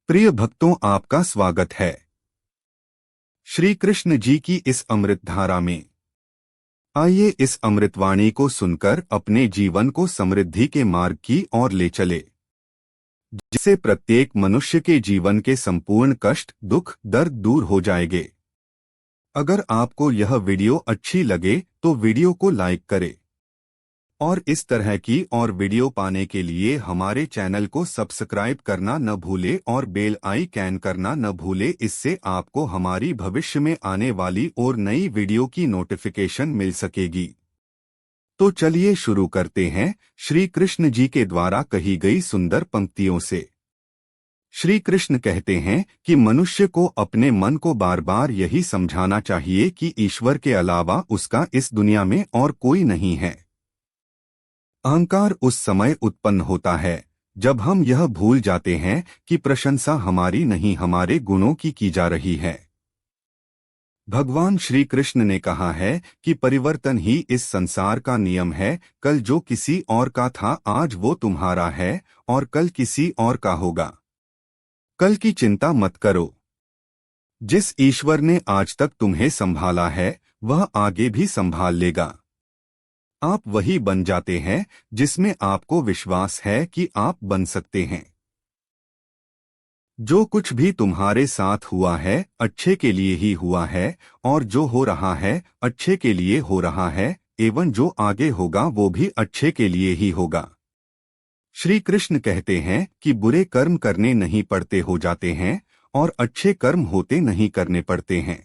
प्रिय भक्तों, आपका स्वागत है श्री कृष्ण जी की इस अमृत धारा में। आइए इस अमृतवाणी को सुनकर अपने जीवन को समृद्धि के मार्ग की ओर ले चले, जिससे प्रत्येक मनुष्य के जीवन के संपूर्ण कष्ट, दुख, दर्द दूर हो जाएंगे। अगर आपको यह वीडियो अच्छी लगे तो वीडियो को लाइक करें और इस तरह की और वीडियो पाने के लिए हमारे चैनल को सब्सक्राइब करना न भूले और बेल आइकन करना न भूले। इससे आपको हमारी भविष्य में आने वाली और नई वीडियो की नोटिफिकेशन मिल सकेगी। तो चलिए शुरू करते हैं श्री कृष्ण जी के द्वारा कही गई सुंदर पंक्तियों से। श्री कृष्ण कहते हैं कि मनुष्य को अपने मन को बार बार यही समझाना चाहिए कि ईश्वर के अलावा उसका इस दुनिया में और कोई नहीं है। अहंकार उस समय उत्पन्न होता है जब हम यह भूल जाते हैं कि प्रशंसा हमारी नहीं, हमारे गुणों की जा रही है। भगवान श्री कृष्ण ने कहा है कि परिवर्तन ही इस संसार का नियम है। कल जो किसी और का था आज वो तुम्हारा है और कल किसी और का होगा। कल की चिंता मत करो। जिस ईश्वर ने आज तक तुम्हें संभाला है वह आगे भी संभाल लेगा। आप वही बन जाते हैं जिसमें आपको विश्वास है कि आप बन सकते हैं। जो कुछ भी तुम्हारे साथ हुआ है अच्छे के लिए ही हुआ है और जो हो रहा है अच्छे के लिए हो रहा है, एवं जो आगे होगा वो भी अच्छे के लिए ही होगा। श्री कृष्ण कहते हैं कि बुरे कर्म करने नहीं पड़ते हो जाते हैं और अच्छे कर्म होते नहीं करने पड़ते हैं।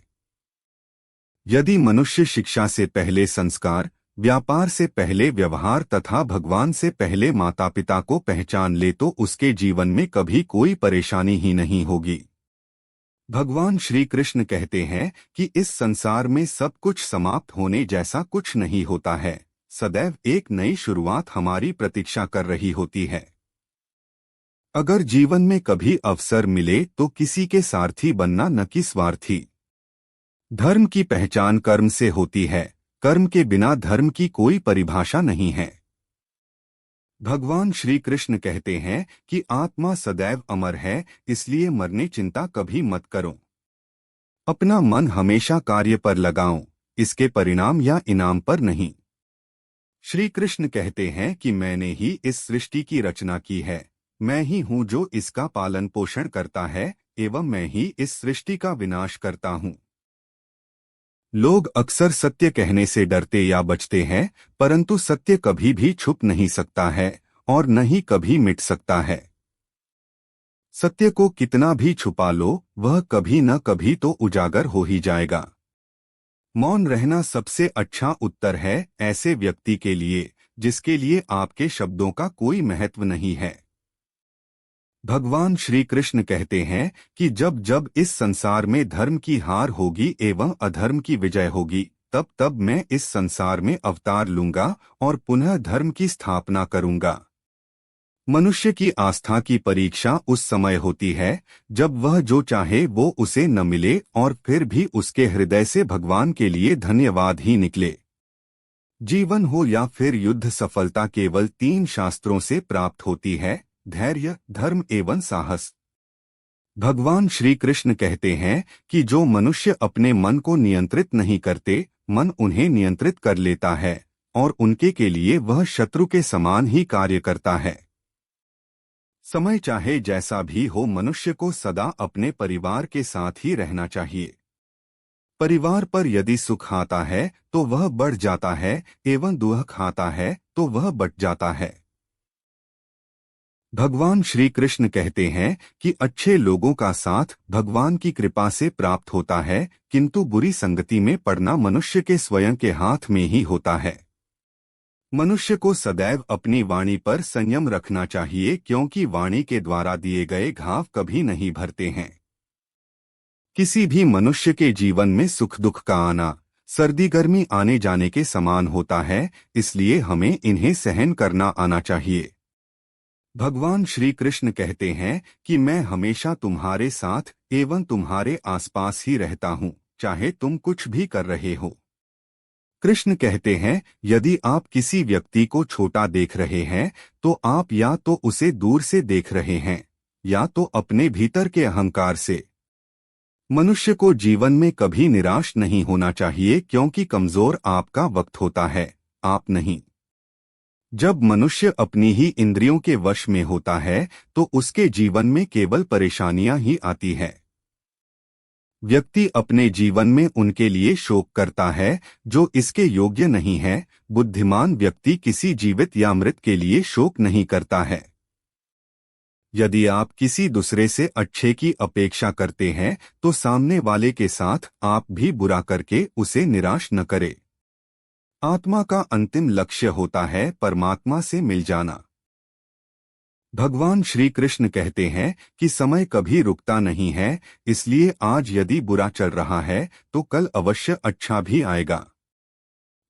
यदि मनुष्य शिक्षा से पहले संस्कार, व्यापार से पहले व्यवहार तथा भगवान से पहले माता पिता को पहचान ले तो उसके जीवन में कभी कोई परेशानी ही नहीं होगी। भगवान श्री कृष्ण कहते हैं कि इस संसार में सब कुछ समाप्त होने जैसा कुछ नहीं होता है। सदैव एक नई शुरुआत हमारी प्रतीक्षा कर रही होती है। अगर जीवन में कभी अवसर मिले तो किसी के सारथी बनना, न कि स्वार्थी। धर्म की पहचान कर्म से होती है। कर्म के बिना धर्म की कोई परिभाषा नहीं है। भगवान श्री कृष्ण कहते हैं कि आत्मा सदैव अमर है, इसलिए मरने चिंता कभी मत करो। अपना मन हमेशा कार्य पर लगाओ, इसके परिणाम या इनाम पर नहीं। श्री कृष्ण कहते हैं कि मैंने ही इस सृष्टि की रचना की है। मैं ही हूँ जो इसका पालन पोषण करता है एवं मैं ही इस सृष्टि का विनाश करता हूँ। लोग अक्सर सत्य कहने से डरते या बचते हैं, परंतु सत्य कभी भी छुप नहीं सकता है और न ही कभी मिट सकता है। सत्य को कितना भी छुपा लो वह कभी न कभी तो उजागर हो ही जाएगा। मौन रहना सबसे अच्छा उत्तर है ऐसे व्यक्ति के लिए जिसके लिए आपके शब्दों का कोई महत्व नहीं है। भगवान श्री कृष्ण कहते हैं कि जब जब इस संसार में धर्म की हार होगी एवं अधर्म की विजय होगी, तब तब मैं इस संसार में अवतार लूंगा और पुनः धर्म की स्थापना करूंगा। मनुष्य की आस्था की परीक्षा उस समय होती है जब वह जो चाहे वो उसे न मिले और फिर भी उसके हृदय से भगवान के लिए धन्यवाद ही निकले। जीवन हो या फिर युद्ध, सफलता केवल 3 शास्त्रों से प्राप्त होती है: धैर्य, धर्म एवं साहस। भगवान श्री कृष्ण कहते हैं कि जो मनुष्य अपने मन को नियंत्रित नहीं करते, मन उन्हें नियंत्रित कर लेता है और उनके के लिए वह शत्रु के समान ही कार्य करता है। समय चाहे जैसा भी हो, मनुष्य को सदा अपने परिवार के साथ ही रहना चाहिए। परिवार पर यदि सुख आता है तो वह बढ़ जाता है एवं दुख आता है तो वह बट जाता है। भगवान श्री कृष्ण कहते हैं कि अच्छे लोगों का साथ भगवान की कृपा से प्राप्त होता है, किंतु बुरी संगति में पड़ना मनुष्य के स्वयं के हाथ में ही होता है। मनुष्य को सदैव अपनी वाणी पर संयम रखना चाहिए, क्योंकि वाणी के द्वारा दिए गए घाव कभी नहीं भरते हैं। किसी भी मनुष्य के जीवन में सुख दुख का आना सर्दी गर्मी आने जाने के समान होता है, इसलिए हमें इन्हें सहन करना आना चाहिए। भगवान श्री कृष्ण कहते हैं कि मैं हमेशा तुम्हारे साथ एवं तुम्हारे आसपास ही रहता हूँ, चाहे तुम कुछ भी कर रहे हो। कृष्ण कहते हैं यदि आप किसी व्यक्ति को छोटा देख रहे हैं तो आप या तो उसे दूर से देख रहे हैं या तो अपने भीतर के अहंकार से। मनुष्य को जीवन में कभी निराश नहीं होना चाहिए, क्योंकि कमजोर आपका वक्त होता है, आप नहीं। जब मनुष्य अपनी ही इंद्रियों के वश में होता है तो उसके जीवन में केवल परेशानियां ही आती है। व्यक्ति अपने जीवन में उनके लिए शोक करता है जो इसके योग्य नहीं है। बुद्धिमान व्यक्ति किसी जीवित या मृत के लिए शोक नहीं करता है। यदि आप किसी दूसरे से अच्छे की अपेक्षा करते हैं तो सामने वाले के साथ आप भी बुरा करके उसे निराश न करें। आत्मा का अंतिम लक्ष्य होता है परमात्मा से मिल जाना। भगवान श्री कृष्ण कहते हैं कि समय कभी रुकता नहीं है, इसलिए आज यदि बुरा चल रहा है तो कल अवश्य अच्छा भी आएगा।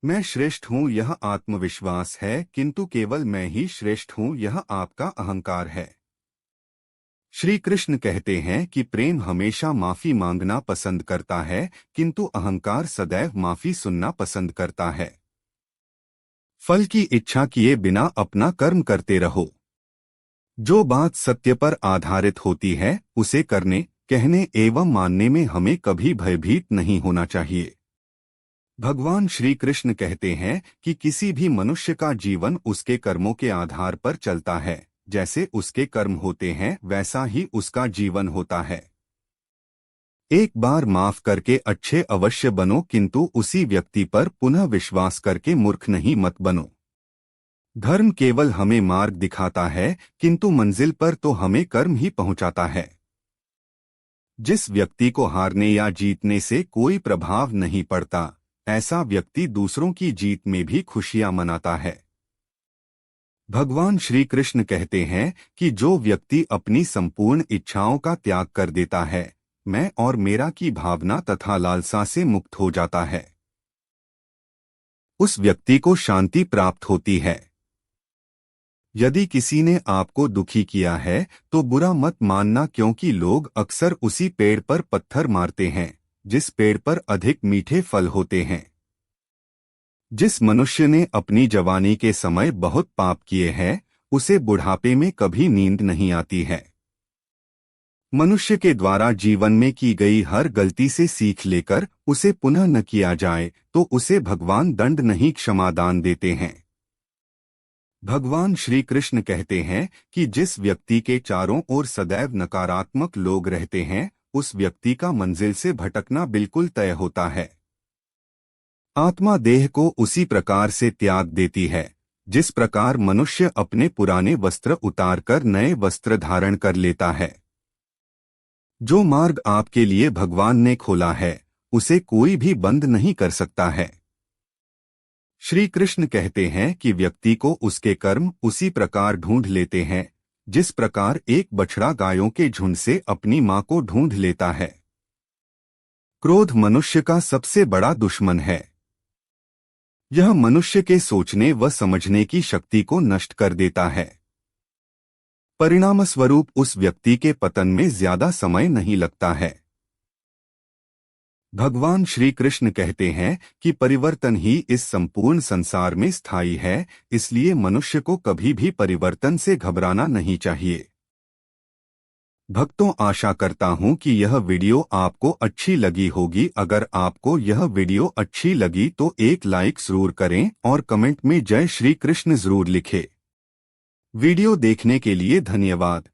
मैं श्रेष्ठ हूँ यह आत्मविश्वास है, किंतु केवल मैं ही श्रेष्ठ हूँ यह आपका अहंकार है। श्री कृष्ण कहते हैं कि प्रेम हमेशा माफी मांगना पसंद करता है, किंतु अहंकार सदैव माफी सुनना पसंद करता है। फल की इच्छा किए बिना अपना कर्म करते रहो। जो बात सत्य पर आधारित होती है उसे करने, कहने एवं मानने में हमें कभी भयभीत नहीं होना चाहिए। भगवान श्री कृष्ण कहते हैं कि किसी भी मनुष्य का जीवन उसके कर्मों के आधार पर चलता है। जैसे उसके कर्म होते हैं वैसा ही उसका जीवन होता है। एक बार माफ करके अच्छे अवश्य बनो, किंतु उसी व्यक्ति पर पुनः विश्वास करके मूर्ख नहीं मत बनो। धर्म केवल हमें मार्ग दिखाता है, किंतु मंजिल पर तो हमें कर्म ही पहुंचाता है। जिस व्यक्ति को हारने या जीतने से कोई प्रभाव नहीं पड़ता, ऐसा व्यक्ति दूसरों की जीत में भी खुशियां मनाता है। भगवान श्री कृष्ण कहते हैं कि जो व्यक्ति अपनी संपूर्ण इच्छाओं का त्याग कर देता है, मैं और मेरा की भावना तथा लालसा से मुक्त हो जाता है, उस व्यक्ति को शांति प्राप्त होती है। यदि किसी ने आपको दुखी किया है तो बुरा मत मानना, क्योंकि लोग अक्सर उसी पेड़ पर पत्थर मारते हैं जिस पेड़ पर अधिक मीठे फल होते हैं। जिस मनुष्य ने अपनी जवानी के समय बहुत पाप किए हैं उसे बुढ़ापे में कभी नींद नहीं आती है। मनुष्य के द्वारा जीवन में की गई हर गलती से सीख लेकर उसे पुनः न किया जाए तो उसे भगवान दंड नहीं क्षमादान देते हैं। भगवान श्री कृष्ण कहते हैं कि जिस व्यक्ति के चारों ओर सदैव नकारात्मक लोग रहते हैं उस व्यक्ति का मंजिल से भटकना बिल्कुल तय होता है। आत्मा देह को उसी प्रकार से त्याग देती है जिस प्रकार मनुष्य अपने पुराने वस्त्र उतारकर नए वस्त्र धारण कर लेता है। जो मार्ग आपके लिए भगवान ने खोला है उसे कोई भी बंद नहीं कर सकता है। श्री कृष्ण कहते हैं कि व्यक्ति को उसके कर्म उसी प्रकार ढूंढ लेते हैं जिस प्रकार एक बछड़ा गायों के झुंड से अपनी मां को ढूंढ लेता है। क्रोध मनुष्य का सबसे बड़ा दुश्मन है। यह मनुष्य के सोचने व समझने की शक्ति को नष्ट कर देता है। परिणामस्वरूप उस व्यक्ति के पतन में ज्यादा समय नहीं लगता है। भगवान श्री कृष्ण कहते हैं कि परिवर्तन ही इस संपूर्ण संसार में स्थायी है, इसलिए मनुष्य को कभी भी परिवर्तन से घबराना नहीं चाहिए। भक्तों, आशा करता हूं कि यह वीडियो आपको अच्छी लगी होगी। अगर आपको यह वीडियो अच्छी लगी तो एक लाइक जरूर करें और कमेंट में जय श्री कृष्ण जरूर लिखें। वीडियो देखने के लिए धन्यवाद।